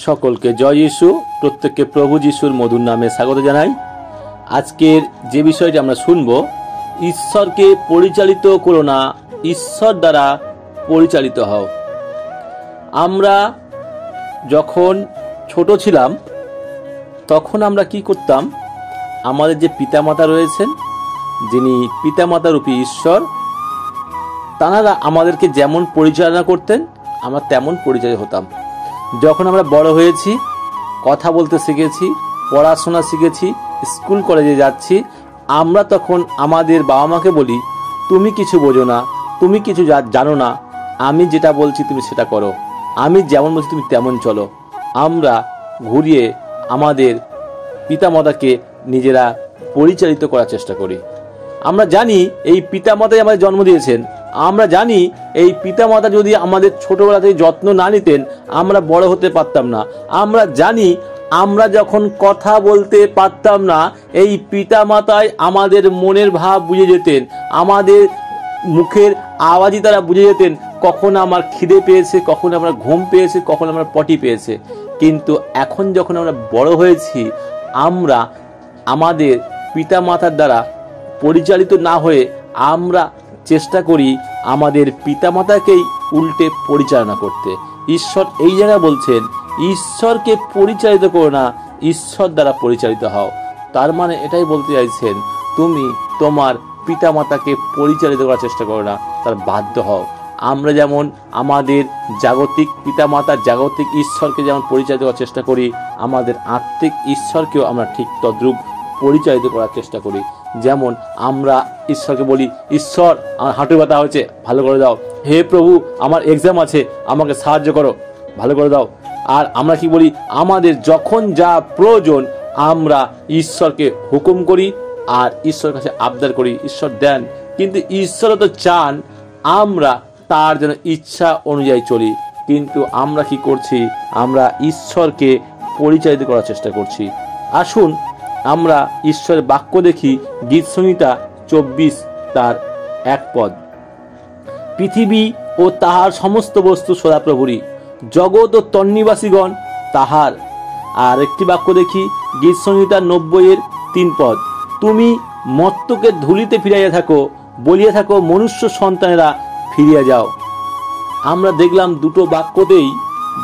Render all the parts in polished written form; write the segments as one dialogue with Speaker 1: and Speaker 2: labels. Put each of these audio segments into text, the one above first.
Speaker 1: সকলকে জয় যিশু। প্রত্যেককে প্রভু যিশুর মধুর নামে স্বাগত জানাই। আজকের যে বিষয়টি আমরা শুনব, ঈশ্বরকে পরিচালিত করো না, ঈশ্বর দ্বারা পরিচালিত হও। আমরা যখন ছোট ছিলাম তখন আমরা কি করতাম, আমাদের যে পিতামাতা রয়েছেন, যিনি পিতামাতা রূপী ঈশ্বর, তাঁরা আমাদেরকে যেমন পরিচালনা করতেন আমরা তেমন পরিচালিত হতাম। যখন আমরা বড় হয়েছি, কথা বলতে শিখেছি, পড়াশোনা শিখেছি, স্কুল কলেজে যাচ্ছি, আমরা তখন আমাদের বাবা মাকে বলি, তুমি কিছু বোঝো না, তুমি কিছু জানো না, আমি যেটা বলছি তুমি সেটা করো, আমি যেমন বলছি তুমি তেমন চলো। আমরা ঘুরিয়ে আমাদের পিতামাতাকে নিজেরা পরিচালিত করার চেষ্টা করি। আমরা জানি এই পিতামাতাই আমাদের জন্ম দিয়েছেন, আমরা জানি এই পিতামাতা যদি আমাদের ছোটবেলা থেকে যত্ন না নিতেন আমরা বড় হতে পারতাম না। আমরা জানি আমরা যখন কথা বলতে পারতাম না, এই পিতামাতাই আমাদের মনের ভাব বুঝে যেতেন, আমাদের মুখের আওয়াজই তারা বুঝে যেতেন, কখন আমার খিদে পেয়েছে, কখন আমরা ঘুম পেয়েছে, কখন আমরা পটি পেয়েছে। কিন্তু এখন যখন আমরা বড় হয়েছি, আমরা আমাদের পিতামাতার দ্বারা পরিচালিত না হয়ে আমরা চেষ্টা করি আমাদের পিতামাতাকেই উল্টে পরিচালনা করতে। ঈশ্বর এই জায়গায় বলছেন, ঈশ্বরকে পরিচালিত করো না, ঈশ্বর দ্বারা পরিচালিত হও। তার মানে এটাই বলতে চাইছেন, তুমি তোমার পিতামাতাকে পরিচালিত করার চেষ্টা করো না, তার বাধ্য হও। আমরা যেমন আমাদের জাগতিক পিতামাতা, জাগতিক ঈশ্বরকে যেমন পরিচালিত করার চেষ্টা করি, আমাদের আত্মিক ঈশ্বরকেও আমরা ঠিক তদ্রূপ পরিচালিত করার চেষ্টা করি। যেমন আমরা ঈশ্বরকে বলি, ঈশ্বর আমার হাঁটু ব্যথা হয়েছে, ভালো করে দাও। হে প্রভু, আমার এক্সাম আছে, আমাকে সাহায্য করো, ভালো করে দাও। আর আমরা কি বলি, আমাদের যখন যা প্রয়োজন আমরা ঈশ্বরকে হুকুম করি আর ঈশ্বরের কাছে আবদার করি, ঈশ্বর দেন। কিন্তু ঈশ্বরও তো চান আমরা তার জন্য ইচ্ছা অনুযায়ী চলি। কিন্তু আমরা কি করছি, আমরা ঈশ্বরকে পরিচালিত করার চেষ্টা করছি। আসুন আমরা ঈশ্বরের বাক্য দেখি, গীত সংহিতা 24 তার 1 পদ। পৃথিবী ও তাহার সমস্ত বস্তু সদাপ্রভুরই, জগৎ ও তন্নিবাসীগণ তাহার। আর একটি বাক্য দেখি, গীত সংহিতা 90 3 পদ। তুমি মর্ত্যকে ধুলিতে ফিরাইয়া থাকো, বলিয়া থাকো মনুষ্য সন্তানেরা ফিরিয়া যাও। আমরা দেখলাম দুটো বাক্যতেই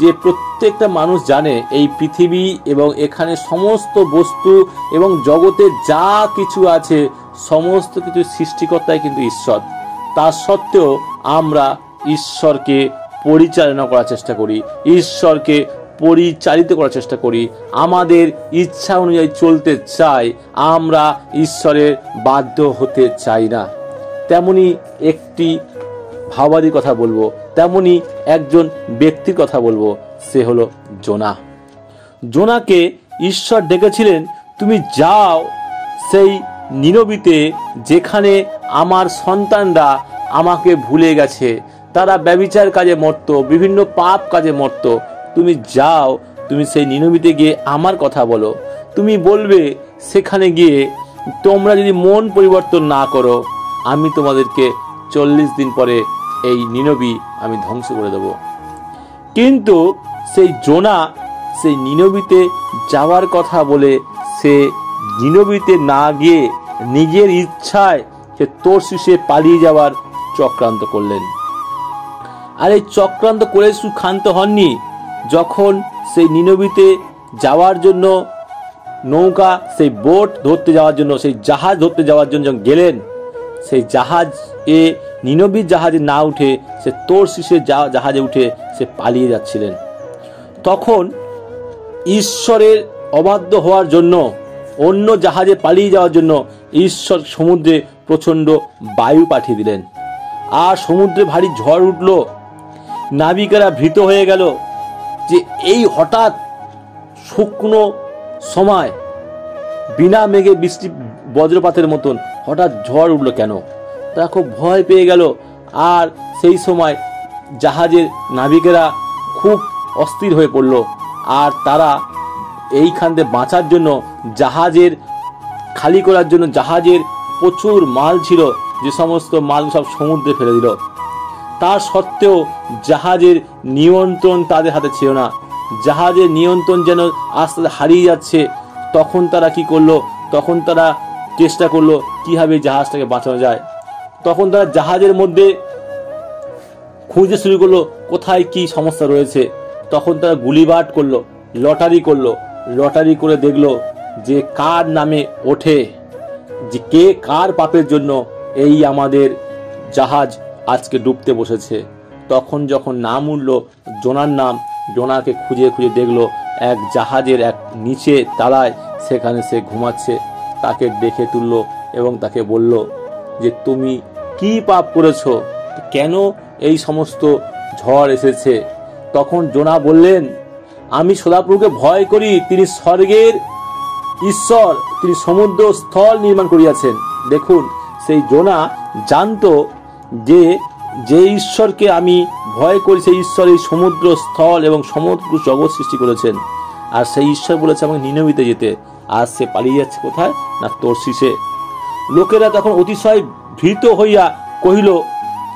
Speaker 1: যে প্রত্যেকটা মানুষ জানে এই পৃথিবী এবং এখানে সমস্ত বস্তু এবং জগতে যা কিছু আছে সমস্ত কিছু সৃষ্টিকর্তাই কিন্তু ঈশ্বর। তা সত্ত্বেও আমরা ঈশ্বরকে পরিচালনা করার চেষ্টা করি, ঈশ্বরকে পরিচালিত করার চেষ্টা করি, আমাদের ইচ্ছা অনুযায়ী চলতে চাই, আমরা ঈশ্বরের বাধ্য হতে চাই না। তেমনি একটি ভাবাদির কথা বলবো, তেমনি একজন ব্যক্তির কথা বলবো, সে হলো জোনা। জোনাকে ঈশ্বর ডেকেছিলেন, তুমি যাও সেই নিনবিতে, যেখানে আমার সন্তানরা আমাকে ভুলে গেছে, তারা ব্যভিচার কাজে মরত, বিভিন্ন পাপ কাজে মরত। তুমি যাও, তুমি সেই নিনবিতে গিয়ে আমার কথা বলো। তুমি বলবে সেখানে গিয়ে, তোমরা যদি মন পরিবর্তন না করো, আমি তোমাদেরকে 40 দিন পরে এই নিনবি আমি ধ্বংস করে দেব। কিন্তু সেই জোনা সেই নিনবিতে যাওয়ার কথা বলে সে নিনবিতে না গিয়ে নিজের ইচ্ছায় সে তরশিশে পালিয়ে যাওয়ার চক্রান্ত করলেন। আর এই চক্রান্ত করে শুধু ক্ষান্ত হননি, যখন সেই নিনবিতে যাওয়ার জন্য নৌকা, সেই বোট ধরতে যাওয়ার জন্য, সেই জাহাজ ধরতে যাওয়ার জন্য গেলেন, সেই জাহাজে নিনবির জাহাজে না উঠে সে তরশিশের জাহাজে উঠে সে পালিয়ে যাচ্ছিলেন। তখন ঈশ্বরের অবাধ্য হওয়ার জন্য, অন্য জাহাজে পালিয়ে যাওয়ার জন্য ঈশ্বর সমুদ্রে প্রচণ্ড বায়ু পাঠিয়ে দিলেন, আর সমুদ্রে ভারী ঝড় উঠল। নাবিকেরা ভীত হয়ে গেল যে এই হঠাৎ শুকনো সময় বিনা মেঘে বৃষ্টি বজ্রপাতের মতন হঠাৎ ঝড় উঠলো কেন? তারা খুব ভয় পেয়ে গেল। আর সেই সময় জাহাজের নাবিকেরা খুব অস্থির হয়ে পড়ল, আর তারা এইখান থেকে বাঁচার জন্য জাহাজের খালি করার জন্য, জাহাজের প্রচুর মাল ছিল, যে সমস্ত মাল সব সমুদ্রে ফেলে দিল। তা সত্ত্বেও জাহাজের নিয়ন্ত্রণ তাদের হাতে ছিল না। জাহাজের নিয়ন্ত্রণ যেন আস্তে আস্তে হারিয়ে যাচ্ছে, তখন তারা কি করলো, তখন তারা চেষ্টা করলো কিভাবে জাহাজটাকে বাঁচানো যায়। তখন তারা জাহাজের মধ্যে খুঁজতে শুরু করলো কোথায় কি সমস্যা রয়েছে। তখন তারা গুলিবাট করলো, লটারি করে দেখলো যে কার নামে ওঠে, যে কে কার পাপের জন্য এই আমাদের জাহাজ আজকে ডুবতে বসেছে। তখন যখন নাম উঠল জোনার নাম, জোনাকে খুঁজে খুঁজে দেখলো এক জাহাজের এক নিচে তালায়, সেখানে সে ঘুমাচ্ছে। তাকে দেখে তুললো এবং তাকে বলল যে তুমি কি পাপ করেছো, কেন এই সমস্ত ঝড় এসেছে। তখন জোনা বললেন, আমি সদাপ্রভুকে ভয় করি, তিনি স্বর্গের ঈশ্বর, তিনি সমুদ্র স্থল নির্মাণ করিয়াছেন। দেখুন, সেই জোনা জানতো যে যে ঈশ্বরকে আমি ভয় করি সেই ঈশ্বর এই সমুদ্র স্থল এবং সমগ্র জগৎ সৃষ্টি করেছেন। আর সেই ঈশ্বর বলেছে আমাকে নিনবিতে যেতে, আর সে পালিয়ে যাচ্ছে কোথায় না তরশিশে। লোকেরা তখন অতিশয় ভীত হইয়া কহিল,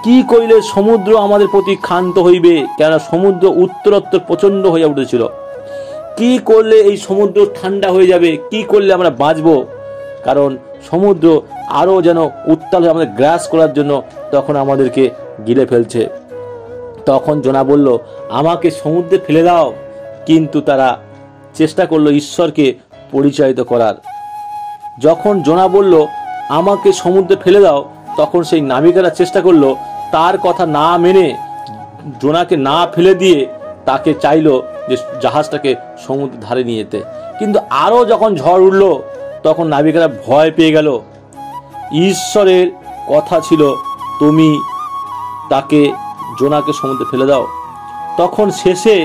Speaker 1: কি করিলে সমুদ্র আমাদের প্রতি ক্ষান্ত হইবে, কেন সমুদ্র উত্তরোত্তর প্রচন্ড হইয়া উঠেছিল। কি করলে এই সমুদ্র ঠান্ডা হয়ে যাবে, কি করলে আমরা বাঁচবো, কারণ সমুদ্র আরো যেন উত্তাল হয়ে আমাদের গ্রাস করার জন্য তখন আমাদেরকে গিলে ফেলছে। তখন জোনা বলল, আমাকে সমুদ্রে ফেলে দাও। কিন্তু তারা চেষ্টা করলো ঈশ্বরকে পরিচালিত করার। যখন জোনা বলল আমাকে সমুদ্রে ফেলে দাও, তখন সেই নাবিকেরা চেষ্টা করলো তার কথা না মেনে জোনাকে না ফেলে দিয়ে তাকে চাইলো যে জাহাজটাকে সমুদ্রের ধারে নিয়ে যেতে। কিন্তু আরো যখন ঝড় উঠলো তখন নাবিকেরা ভয় পেয়ে গেল। ঈশ্বরের কথা ছিল তুমি তাকে জোনাকে সমুদ্রে ফেলে দাও। তখন শেষে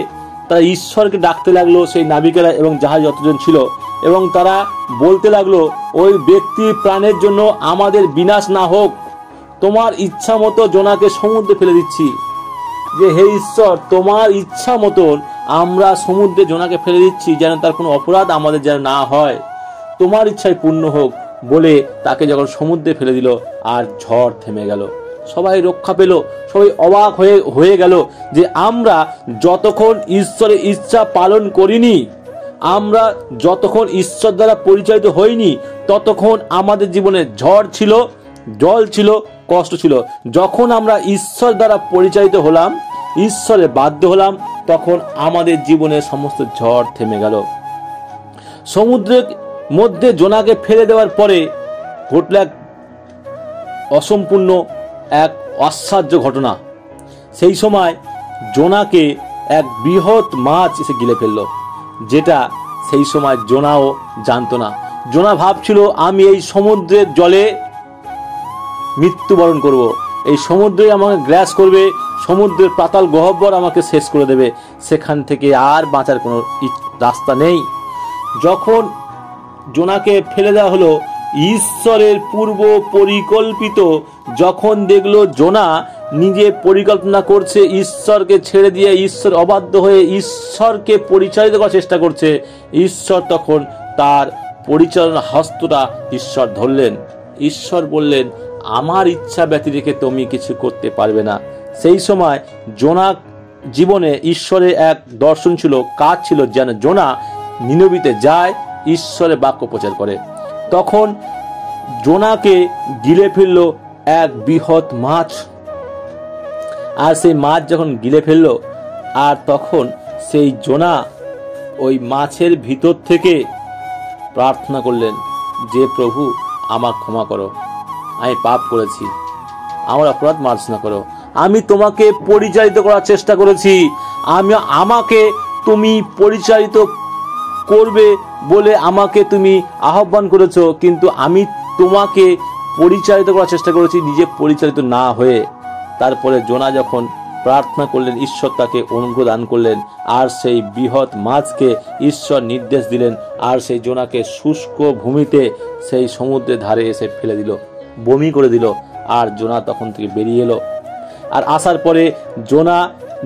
Speaker 1: তারা ঈশ্বরকে ডাকতে লাগলো, সেই নাবিকেরা এবং জাহাজ যতজন ছিল, এবং তারা বলতে লাগলো ওই ব্যক্তির প্রাণের জন্য আমাদের বিনাশ না হোক, তোমার ইচ্ছা মতো জোনাকে সমুদ্রে ফেলে দিচ্ছি। যে হে ঈশ্বর, তোমার ইচ্ছা মতন আমরা সমুদ্রে জোনাকে ফেলে দিচ্ছি, যেন তার কোনো অপরাধ আমাদের যেন না হয়, তোমার ইচ্ছায় পূর্ণ হোক বলে তাকে যখন সমুদ্রে ফেলে দিল আর ঝড় থেমে গেল। সবাই রক্ষা পেল, সবাই অবাক হয়ে গেল যে আমরা যতক্ষণ ঈশ্বরের ইচ্ছা পালন করিনি, আমরা যতক্ষণ ঈশ্বর দ্বারা পরিচালিত হইনি, ততক্ষণ আমাদের জীবনে ঝড় ছিল, জল ছিল, কষ্ট ছিল। যখন আমরা ঈশ্বর দ্বারা পরিচালিত হলাম, ঈশ্বরে বাধ্য হলাম, তখন আমাদের জীবনে সমস্ত ঝড় থেমে গেল। সমুদ্রের মধ্যে জোনাকে ফেলে দেওয়ার পরে ঘটল এক অসম্পূর্ণ এক আশ্চর্য ঘটনা। সেই সময় জোনাকে এক বৃহৎ মাছ এসে গিলে ফেললো, যেটা সেই সময় জোনাও জানতো না। জোনা ভাবছিল আমি এই সমুদ্রের জলে মৃত্যুবরণ করব, এই সমুদ্রে আমাকে গ্রাস করবে, সমুদ্রের পাতাল গহ্বর আমাকে শেষ করে দেবে, সেখান থেকে আর বাঁচার কোনো রাস্তা নেই। যখন জোনাকে ফেলে দেওয়া হলো, ঈশ্বরের পূর্ব পরিকল্পিত যখন দেখলো জোনা নিজে পরিকল্পনা করছে, ঈশ্বরকে ছেড়ে দিয়ে ঈশ্বর অবাধ্য হয়ে ঈশ্বরকে পরিচালিত করার চেষ্টা করছে, ঈশ্বর তখন তার পরিচালনা হস্তটা ঈশ্বর ধরলেন। ঈশ্বর বললেন, আমার ইচ্ছা ব্যতি রেখে তুমি কিছু করতে পারবে না। সেই সময় জোনা জীবনে ঈশ্বরের এক দর্শন ছিল, কাজ ছিল, যেন জোনা নিনবিতে যায়, ঈশ্বরের বাক্য প্রচার করে। তখন জোনাকে গিলে ফেললো এক বৃহৎ মাছ। আর সেই মাছ যখন গিলে ফেললো, আর তখন সেই জোনা ওই মাছের ভিতর থেকে প্রার্থনা করলেন যে প্রভু আমাকে ক্ষমা করো, আমি পাপ করেছি, আমার অপরাধ মার্জনা করো, আমি তোমাকে পরিচালিত করার চেষ্টা করেছি, আমাকে তুমি পরিচালিত করবে বলে আমাকে তুমি আহ্বান করেছো, কিন্তু আমি তোমাকে পরিচালিত করার চেষ্টা করেছি, নিজে পরিচালিত না হয়ে। তারপরে জোনা যখন প্রার্থনা করলেন, ঈশ্বর তাকে অনুগ্রহ দান করলেন, আর সেই বৃহৎ মাছকে ঈশ্বর নির্দেশ দিলেন, আর সেই জোনাকে শুষ্ক ভূমিতে সেই সমুদ্রের ধারে এসে ফেলে দিল, বমি করে দিল। আর জোনা তখন থেকে বেরিয়ে এলো। আর আসার পরে জোনা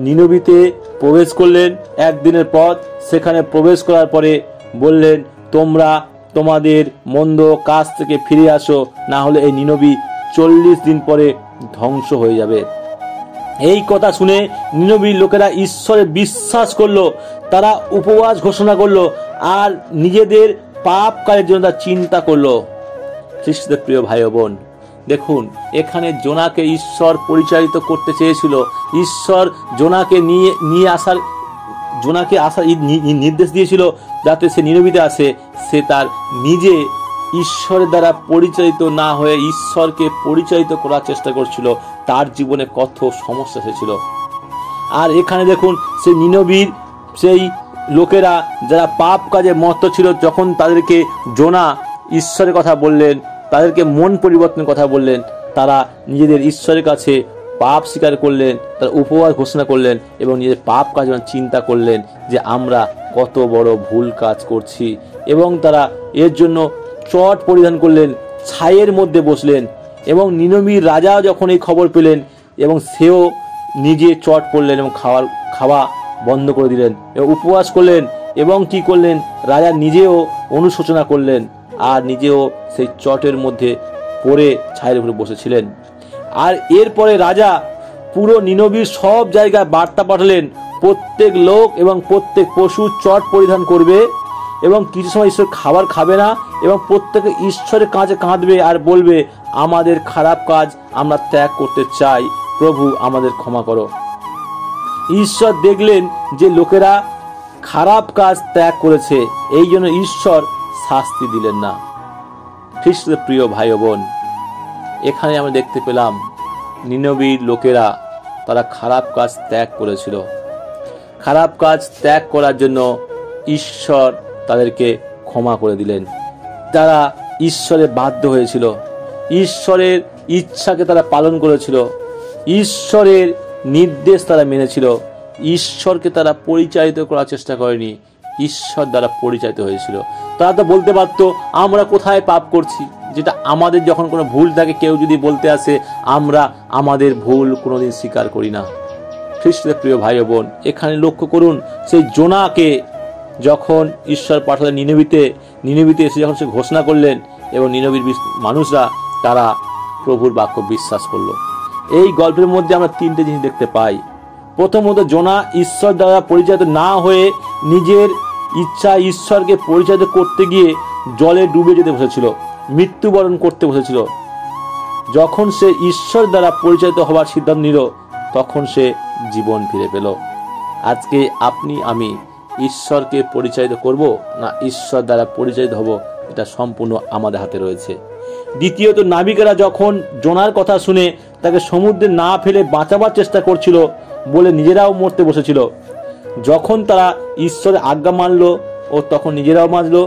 Speaker 1: নিনবিতে প্রবেশ করলেন একদিনের পথ। সেখানে প্রবেশ করার পরে বললেন, তোমরা তোমাদের মন্দ কাজ থেকে ফিরে আসো, না হলে এই নিনবি 40 দিন পরে ধ্বংস হয়ে যাবে। এই কথা শুনে নিনবির লোকেরা ঈশ্বরে বিশ্বাস করলো। তারা উপবাস ঘোষণা করলো আর নিজেদের পাপ কাজের জন্য তারা চিন্তা করলো। খ্রিস্টের প্রিয় ভাই ও বোন, দেখুন এখানে জোনাকে ঈশ্বর পরিচালিত করতে চেয়েছিল। ঈশ্বর জোনাকে আসার নির্দেশ দিয়েছিল যাতে সে নিনবিতে আসে। সে তার নিজে ঈশ্বরের দ্বারা পরিচালিত না হয়ে ঈশ্বরকে পরিচালিত করার চেষ্টা করছিল। তার জীবনে কত সমস্যা এসেছিল। আর এখানে দেখুন সেই নিনবীর সেই লোকেরা যারা পাপ কাজে মত্ত ছিল, যখন তাদেরকে জোনা ঈশ্বরের কথা বললেন, তাদেরকে মন পরিবর্তনের কথা বললেন, তারা নিজেদের ঈশ্বরের কাছে পাপ স্বীকার করলেন, তারা উপবাস ঘোষণা করলেন এবং নিজেদের পাপ কাজ চিন্তা করলেন যে আমরা কত বড় ভুল কাজ করছি। এবং তারা এর জন্য চট পরিধান করলেন, ছাইয়ের মধ্যে বসলেন। এবং নিনবীর রাজা যখন এই খবর পেলেন এবং সেও নিজে চট পড়লেন এবং খাওয়া বন্ধ করে দিলেন এবং উপবাস করলেন। এবং কি করলেন, রাজা নিজেও অনুশোচনা করলেন আর নিজেও সেই চটের মধ্যে পড়ে ছায়ের উপরে বসেছিলেন। আর এরপরে রাজা পুরো নিনবীর সব জায়গায় বার্তা পাঠালেন, প্রত্যেক লোক এবং প্রত্যেক পশু চট পরিধান করবে এবং কিছু সময় ঈশ্বর খাবার খাবে না এবং প্রত্যেকে ঈশ্বরের কাছে কাঁদবে আর বলবে আমাদের খারাপ কাজ আমরা ত্যাগ করতে চাই, প্রভু আমাদের ক্ষমা করো। ঈশ্বর দেখলেন যে লোকেরা খারাপ কাজ ত্যাগ করেছে, এই জন্য ঈশ্বর শাস্তি দিলেন না। খ্রিস্টের প্রিয় ভাই ও বোন, এখানে আমরা দেখতে পেলাম নিনবীর লোকেরা তারা খারাপ কাজ ত্যাগ করেছিল। খারাপ কাজ ত্যাগ করার জন্য ঈশ্বর তাদেরকে ক্ষমা করে দিলেন। তারা ঈশ্বরে বাধ্য হয়েছিল, ঈশ্বরের ইচ্ছাকে তারা পালন করেছিল, ঈশ্বরের নির্দেশ তারা মেনেছিল। ঈশ্বরকে তারা পরিচালিত করার চেষ্টা করেনি, ঈশ্বর দ্বারা পরিচালিত হয়েছিল। তারা তো বলতে পারতো আমরা কোথায় পাপ করছি, যেটা আমাদের যখন কোনো ভুল থাকে কেউ যদি বলতে আসে আমরা আমাদের ভুল কোনোদিন স্বীকার করি না। খ্রিস্টের প্রিয় ভাই ও বোন, এখানে লক্ষ্য করুন সেই জোনাকে যখন ঈশ্বর পাঠালেন নিনবিতে এসে যখন সে ঘোষণা করলেন এবং নিনবীর মানুষরা তারা প্রভুর বাক্য বিশ্বাস করলো। এই গল্পের মধ্যে আমরা তিনটে জিনিস দেখতে পাই। প্রথমত, জোনা ঈশ্বর দ্বারা পরিচালিত না হয়ে নিজের ইচ্ছা ঈশ্বরকে পরিচালিত করতে গিয়ে জলে ডুবে যেতে বসেছিল, মৃত্যুবরণ করতে বসেছিল। যখন সে ঈশ্বর দ্বারা পরিচালিত হওয়ার সিদ্ধান্ত নিল তখন সে জীবন ফিরে পেল। আজকে আপনি আমি ঈশ্বরকে পরিচালিত করব না ঈশ্বর দ্বারা পরিচালিত হব, এটা সম্পূর্ণ আমাদের হাতে রয়েছে। দ্বিতীয়ত, নাবিকেরা যখন জোনার কথা শুনে তাকে সমুদ্রে না ফেলে বাঁচাবার চেষ্টা করছিল বলে নিজেরাও মরতে বসেছিল। যখন তারা ঈশ্বরের আজ্ঞা মানলো ও তখন নিজেরাও বাঁচলো,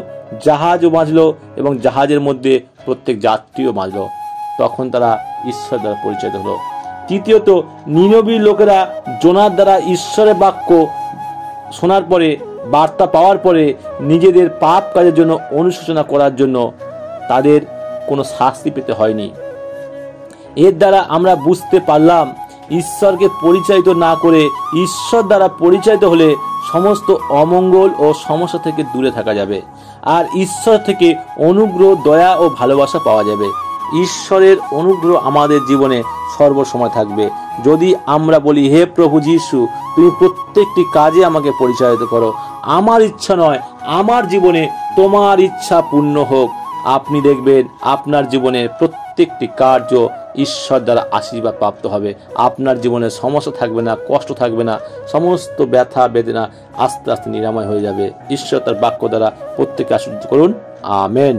Speaker 1: জাহাজও বাঁচলো এবং জাহাজের মধ্যে প্রত্যেক যাত্রীও বাঁচলো, তখন তারা ঈশ্বর দ্বারা পরিচালিত হলো। তৃতীয়ত, নিনবীর লোকেরা জোনার দ্বারা ঈশ্বরের বাক্য শোনার পরে, বার্তা পাওয়ার পরে নিজেদের পাপ কাজের জন্য অনুশোচনা করার জন্য তাদের কোনো শাস্তি পেতে হয়নি। এর দ্বারা আমরা বুঝতে পারলাম ঈশ্বরকে পরিচালিত না করে ঈশ্বর দ্বারা পরিচালিত হলে সমস্ত অমঙ্গল ও সমস্যা থেকে দূরে থাকা যাবে আর ঈশ্বর থেকে অনুগ্রহ, দয়া ও ভালোবাসা পাওয়া যাবে। ঈশ্বরের অনুগ্রহ আমাদের জীবনে সর্বসময় থাকবে যদি আমরা বলি, হে প্রভু যীশু, তুমি প্রত্যেকটি কাজে আমাকে পরিচালিত করো, আমার ইচ্ছা নয়, আমার জীবনে তোমার ইচ্ছা পূর্ণ হোক। আপনি দেখবেন আপনার জীবনে প্রত্যেকটি কার্য ঈশ্বর দ্বারা আশীর্বাদ প্রাপ্ত হবে। আপনার জীবনে সমস্যা থাকবে না, কষ্ট থাকবে না, সমস্ত ব্যথা বেদনা আস্তে আস্তে নিরাময় হয়ে যাবে। ঈশ্বর তার বাক্য দ্বারা প্রত্যেককে আশীর্বাদ করুন। আমেন।